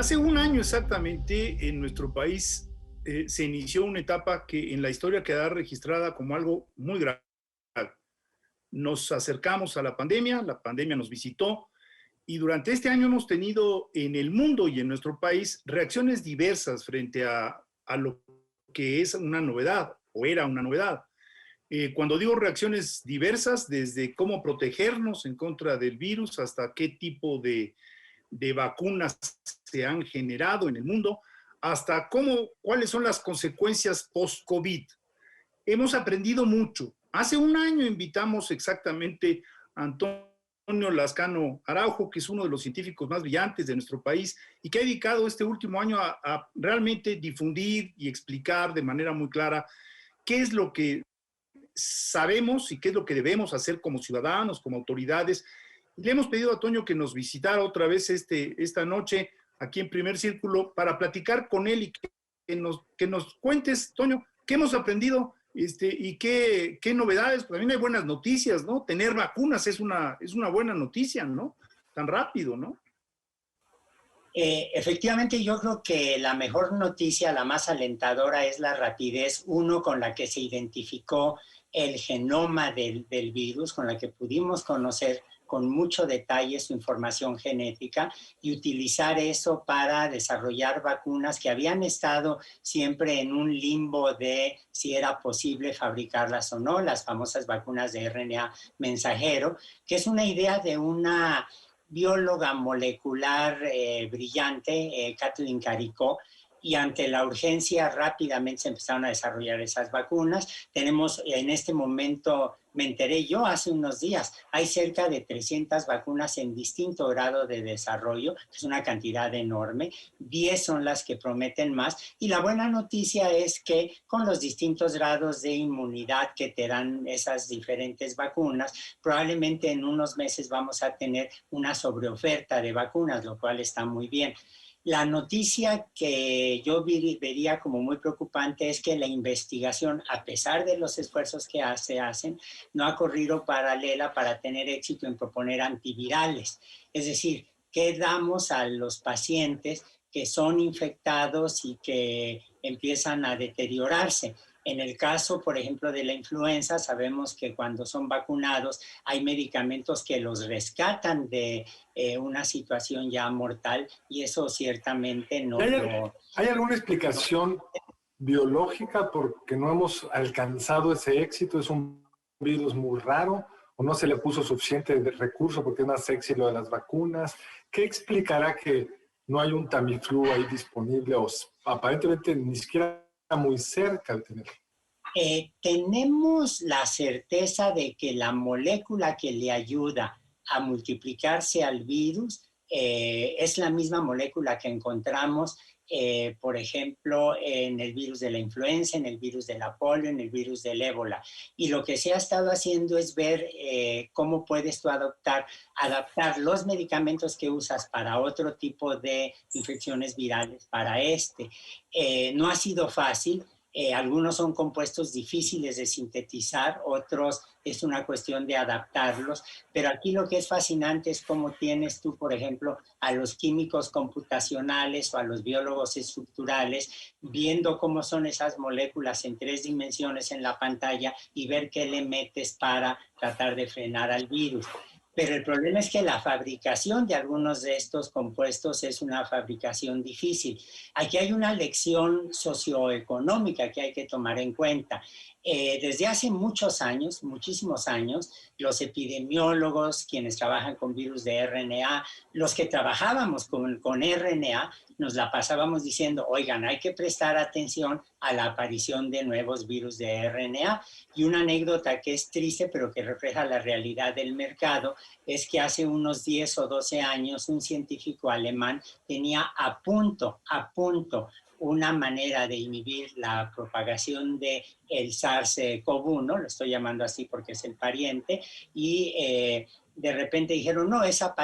Hace un año exactamente en nuestro país se inició una etapa que en la historia queda registrada como algo muy grave. Nos acercamos a la pandemia nos visitó y durante este año hemos tenido en el mundo y en nuestro país reacciones diversas frente a lo que es una novedad o era una novedad. Cuando digo reacciones diversas, desde cómo protegernos en contra del virus hasta qué tipo de vacunas se han generado en el mundo, hasta cuáles son las consecuencias post-COVID. Hemos aprendido mucho. Hace un año invitamos exactamente a Antonio Lascano Araujo, que es uno de los científicos más brillantes de nuestro país y que ha dedicado este último año a realmente difundir y explicar de manera muy clara qué es lo que sabemos y qué es lo que debemos hacer como ciudadanos, como autoridades. Le hemos pedido a Toño que nos visitara otra vez esta noche aquí en Primer Círculo para platicar con él y que nos cuentes, Toño, qué hemos aprendido y qué novedades. Pues también hay buenas noticias, ¿no? Tener vacunas es una buena noticia, ¿no? Tan rápido, ¿no? Efectivamente, yo creo que la mejor noticia, la más alentadora, es la rapidez, con la que se identificó el genoma del virus, con la que pudimos conocer con mucho detalle su información genética y utilizar eso para desarrollar vacunas que habían estado siempre en un limbo de si era posible fabricarlas o no, las famosas vacunas de RNA mensajero, que es una idea de una bióloga molecular brillante, Kathleen Caricó, y ante la urgencia rápidamente se empezaron a desarrollar esas vacunas. Tenemos en este momento, me enteré yo hace unos días, hay cerca de 300 vacunas en distinto grado de desarrollo, que es una cantidad enorme. 10 son las que prometen más. Y la buena noticia es que con los distintos grados de inmunidad que te dan esas diferentes vacunas, probablemente en unos meses vamos a tener una sobreoferta de vacunas, lo cual está muy bien. La noticia que yo vería como muy preocupante es que la investigación, a pesar de los esfuerzos que se hacen, no ha corrido paralela para tener éxito en proponer antivirales. Es decir, ¿qué damos a los pacientes que son infectados y que empiezan a deteriorarse? En el caso, por ejemplo, de la influenza, sabemos que cuando son vacunados hay medicamentos que los rescatan de una situación ya mortal y eso ciertamente no lo... ¿Hay alguna explicación biológica por qué no hemos alcanzado ese éxito? ¿Es un virus muy raro o no se le puso suficiente recurso porque es más sexy lo de las vacunas? ¿Qué explicará que no hay un Tamiflu ahí disponible o aparentemente ni siquiera muy cerca de tenerlo? Tenemos la certeza de que la molécula que le ayuda a multiplicarse al virus es la misma molécula que encontramos, por ejemplo, en el virus de la influenza, en el virus de la polio, en el virus del ébola. Y lo que se ha estado haciendo es ver cómo puedes tú adaptar los medicamentos que usas para otro tipo de infecciones virales para este. No ha sido fácil. Algunos son compuestos difíciles de sintetizar, otros es una cuestión de adaptarlos, pero aquí lo que es fascinante es cómo tienes tú, por ejemplo, a los químicos computacionales o a los biólogos estructurales viendo cómo son esas moléculas en 3 dimensiones en la pantalla y ver qué le metes para tratar de frenar al virus. Pero el problema es que la fabricación de algunos de estos compuestos es una fabricación difícil. Aquí hay una lección socioeconómica que hay que tomar en cuenta. Desde hace muchos años, muchísimos años, los epidemiólogos, quienes trabajan con virus de RNA, los que trabajábamos con RNA, nos la pasábamos diciendo, oigan, hay que prestar atención a la aparición de nuevos virus de RNA. Y una anécdota que es triste, pero que refleja la realidad del mercado, es que hace unos 10 o 12 años un científico alemán tenía a punto una manera de inhibir la propagación del SARS-CoV-1, lo estoy llamando así porque es el pariente, y de repente dijeron, no, esa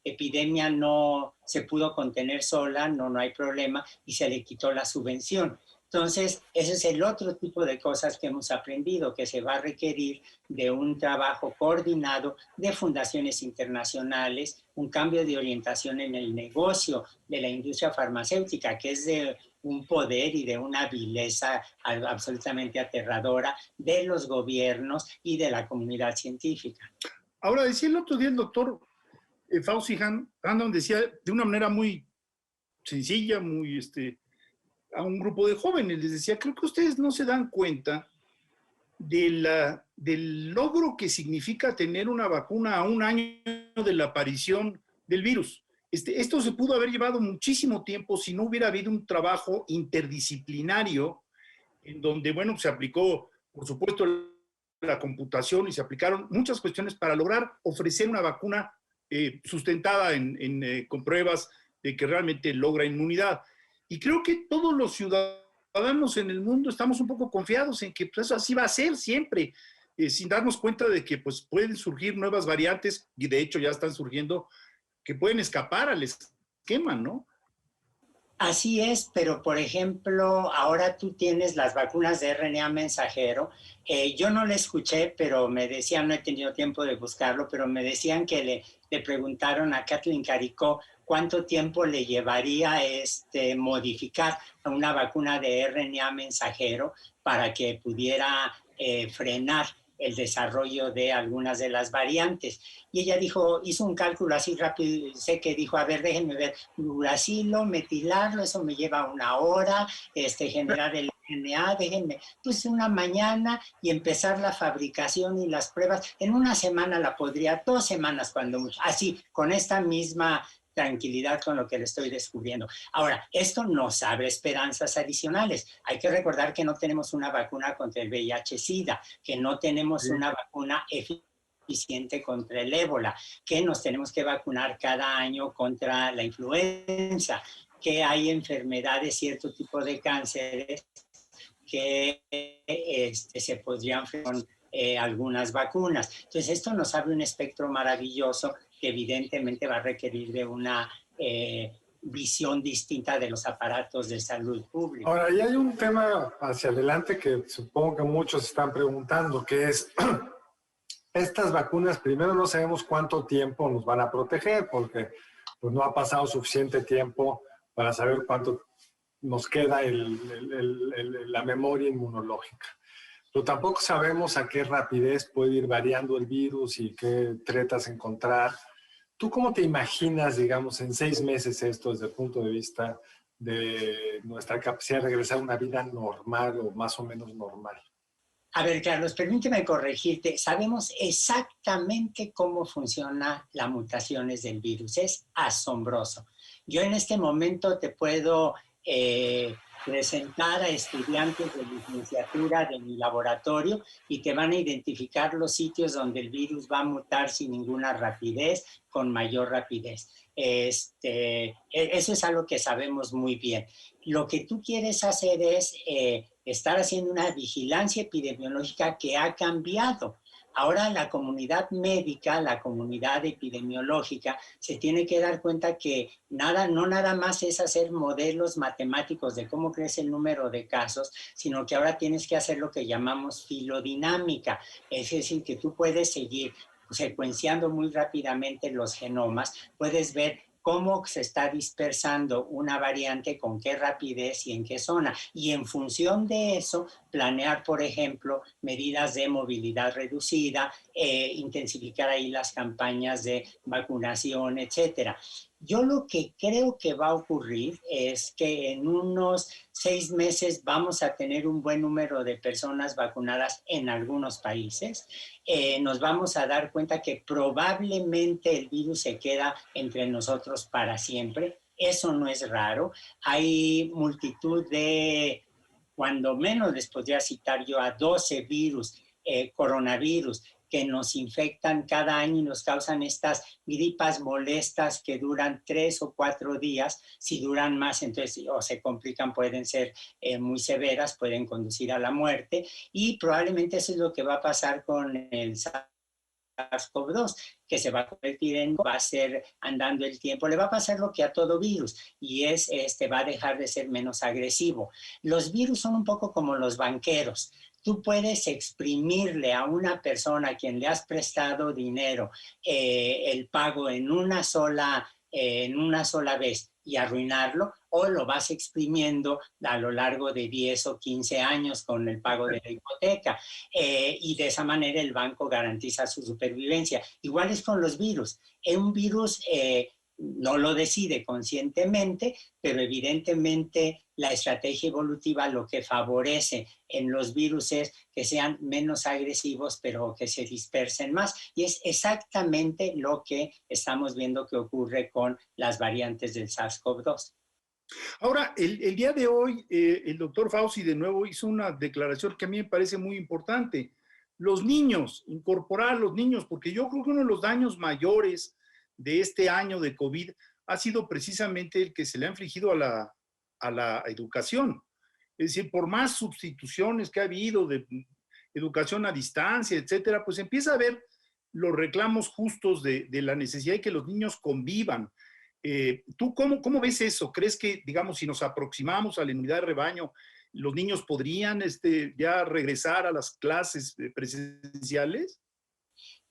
epidemia no se pudo contener sola, no hay problema, y se le quitó la subvención. Entonces, ese es el otro tipo de cosas que hemos aprendido, que se va a requerir de un trabajo coordinado de fundaciones internacionales, un cambio de orientación en el negocio de la industria farmacéutica, que es de un poder y de una vileza absolutamente aterradora de los gobiernos y de la comunidad científica. Ahora, decía el otro día el doctor Fauci Handon, decía de una manera muy sencilla, muy a un grupo de jóvenes, les decía, creo que ustedes no se dan cuenta del logro que significa tener una vacuna a un año de la aparición del virus. Esto se pudo haber llevado muchísimo tiempo si no hubiera habido un trabajo interdisciplinario en donde, bueno, se aplicó, por supuesto, la computación y se aplicaron muchas cuestiones para lograr ofrecer una vacuna sustentada con pruebas de que realmente logra inmunidad. Y creo que todos los ciudadanos en el mundo estamos un poco confiados en que pues, así va a ser siempre, sin darnos cuenta de que pues, pueden surgir nuevas variantes, y de hecho ya están surgiendo, que pueden escapar al esquema, ¿no? Así es, pero por ejemplo, ahora tú tienes las vacunas de RNA mensajero. Yo no le escuché, pero me decían, no he tenido tiempo de buscarlo, pero me decían que le preguntaron a Kathleen Caricó cuánto tiempo le llevaría modificar a una vacuna de RNA mensajero para que pudiera frenar el desarrollo de algunas de las variantes. Y ella dijo, hizo un cálculo así rápido, sé que dijo, a ver, déjenme ver, uracilo, metilarlo, eso me lleva 1 hora, generar el RNA, déjenme, pues una mañana y empezar la fabricación y las pruebas. En 1 semana la podría, 2 semanas cuando mucho, así, con esta misma tranquilidad con lo que le estoy descubriendo. Ahora, esto nos abre esperanzas adicionales. Hay que recordar que no tenemos una vacuna contra el VIH-Sida, que no tenemos una vacuna eficiente contra el ébola, que nos tenemos que vacunar cada año contra la influenza, que hay enfermedades, cierto tipo de cánceres que se podrían con algunas vacunas. Entonces, esto nos abre un espectro maravilloso que evidentemente va a requerir de una visión distinta de los aparatos de salud pública. Ahora, y hay un tema hacia adelante que supongo que muchos están preguntando, que es, estas vacunas, primero no sabemos cuánto tiempo nos van a proteger, porque pues, no ha pasado suficiente tiempo para saber cuánto nos queda la memoria inmunológica. Pero tampoco sabemos a qué rapidez puede ir variando el virus y qué tretas encontrar. ¿Tú cómo te imaginas, digamos, en 6 meses esto desde el punto de vista de nuestra capacidad de regresar a una vida normal o más o menos normal? A ver, Carlos, permíteme corregirte. Sabemos exactamente cómo funcionan las mutaciones del virus. Es asombroso. Yo en este momento te puedo presentar a estudiantes de licenciatura de mi laboratorio y te van a identificar los sitios donde el virus va a mutar sin ninguna rapidez, con mayor rapidez. Eso es algo que sabemos muy bien. Lo que tú quieres hacer es estar haciendo una vigilancia epidemiológica que ha cambiado. Ahora la comunidad médica, la comunidad epidemiológica, se tiene que dar cuenta que no nada más es hacer modelos matemáticos de cómo crece el número de casos, sino que ahora tienes que hacer lo que llamamos filodinámica. Es decir, que tú puedes seguir secuenciando muy rápidamente los genomas, puedes ver cómo se está dispersando una variante, con qué rapidez y en qué zona. Y en función de eso, planear, por ejemplo, medidas de movilidad reducida, intensificar ahí las campañas de vacunación, etcétera. Yo lo que creo que va a ocurrir es que en unos 6 meses vamos a tener un buen número de personas vacunadas en algunos países. Nos vamos a dar cuenta que probablemente el virus se queda entre nosotros para siempre. Eso no es raro. Hay multitud de, cuando menos les podría citar yo, a 12 coronavirus que nos infectan cada año y nos causan estas gripas molestas que duran 3 o 4 días. Si duran más, entonces o se complican, pueden ser muy severas, pueden conducir a la muerte, y probablemente eso es lo que va a pasar con el SARS-CoV-2, que se va a convertir va a ser andando el tiempo, le va a pasar lo que a todo virus, y va a dejar de ser menos agresivo. Los virus son un poco como los banqueros. Tú puedes exprimirle a una persona a quien le has prestado dinero el pago en una sola vez y arruinarlo, o lo vas exprimiendo a lo largo de 10 o 15 años con el pago de la hipoteca. Y de esa manera el banco garantiza su supervivencia. Igual es con los virus. Un virus no lo decide conscientemente, pero evidentemente la estrategia evolutiva lo que favorece en los virus es que sean menos agresivos, pero que se dispersen más. Y es exactamente lo que estamos viendo que ocurre con las variantes del SARS-CoV-2. Ahora, el día de hoy, el doctor Fauci de nuevo hizo una declaración que a mí me parece muy importante. Los niños, incorporar a los niños, porque yo creo que uno de los daños mayores de este año de COVID ha sido precisamente el que se le ha infligido a la educación. Es decir, por más sustituciones que ha habido de educación a distancia, etcétera, pues empieza a haber los reclamos justos de la necesidad de que los niños convivan. ¿Tú cómo ves eso? ¿Crees que, digamos, si nos aproximamos a la inmunidad de rebaño, los niños podrían ya regresar a las clases presenciales?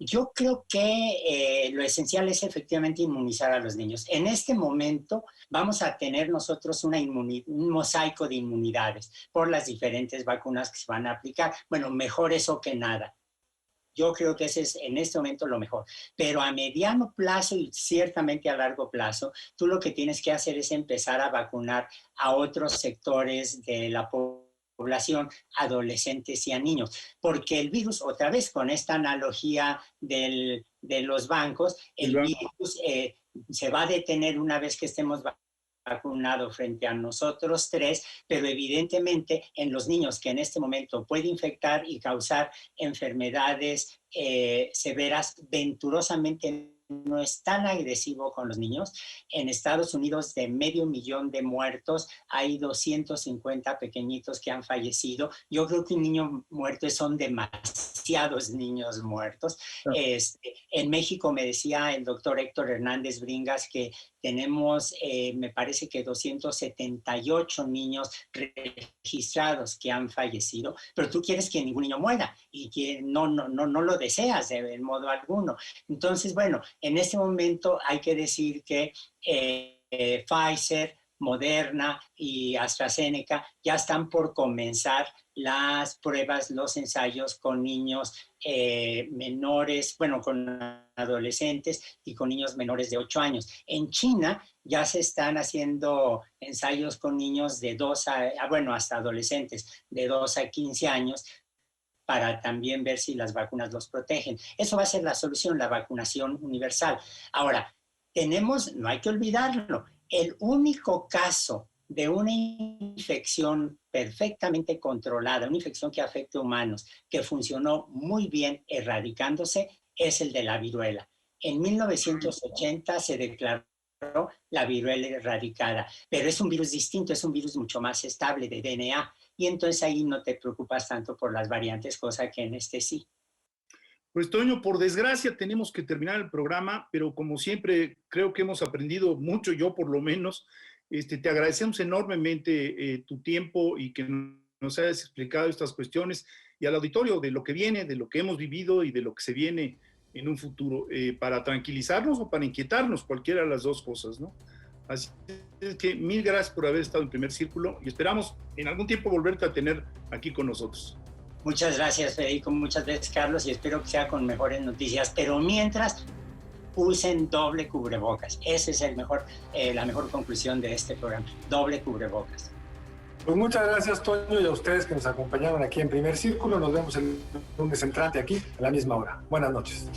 Yo creo que lo esencial es efectivamente inmunizar a los niños. En este momento vamos a tener nosotros un mosaico de inmunidades por las diferentes vacunas que se van a aplicar. Bueno, mejor eso que nada. Yo creo que ese es en este momento lo mejor. Pero a mediano plazo y ciertamente a largo plazo, tú lo que tienes que hacer es empezar a vacunar a otros sectores de la población, adolescentes y a niños, porque el virus, otra vez con esta analogía de los bancos, el virus se va a detener una vez que estemos vacunado frente a nosotros tres, pero evidentemente en los niños que en este momento puede infectar y causar enfermedades severas, venturosamente no es tan agresivo con los niños. En Estados Unidos, de 500,000 de muertos, hay 250 pequeñitos que han fallecido. Yo creo que un niño muerto son demasiados niños muertos. En México me decía el doctor Héctor Hernández Bringas que tenemos, me parece que 278 niños registrados que han fallecido, pero tú quieres que ningún niño muera y que no lo deseas de modo alguno. Entonces, bueno, en este momento hay que decir que Pfizer, Moderna y AstraZeneca ya están por comenzar las pruebas, los ensayos con niños menores, bueno, con adolescentes y con niños menores de 8 años. En China ya se están haciendo ensayos con niños de 2 hasta adolescentes de 2 a 15 años para también ver si las vacunas los protegen. Eso va a ser la solución, la vacunación universal. Ahora, no hay que olvidarlo, el único caso de una infección perfectamente controlada, una infección que afecte a humanos, que funcionó muy bien erradicándose, es el de la viruela. En 1980 se declaró la viruela erradicada, pero es un virus distinto, es un virus mucho más estable de DNA, y entonces ahí no te preocupas tanto por las variantes, cosa que en este sí. Pues Toño, por desgracia tenemos que terminar el programa, pero como siempre creo que hemos aprendido mucho, yo por lo menos. Te agradecemos enormemente tu tiempo y que nos hayas explicado estas cuestiones, y al auditorio de lo que viene, de lo que hemos vivido y de lo que se viene en un futuro, para tranquilizarnos o para inquietarnos, cualquiera de las dos cosas, ¿no? Así es que mil gracias por haber estado en Primer Círculo y esperamos en algún tiempo volverte a tener aquí con nosotros. Muchas gracias, Federico, muchas veces, Carlos, y espero que sea con mejores noticias, pero mientras, usen doble cubrebocas. Esa es la mejor conclusión de este programa, doble cubrebocas. Pues muchas gracias, Toño, y a ustedes que nos acompañaron aquí en Primer Círculo. Nos vemos el lunes entrante aquí a la misma hora. Buenas noches.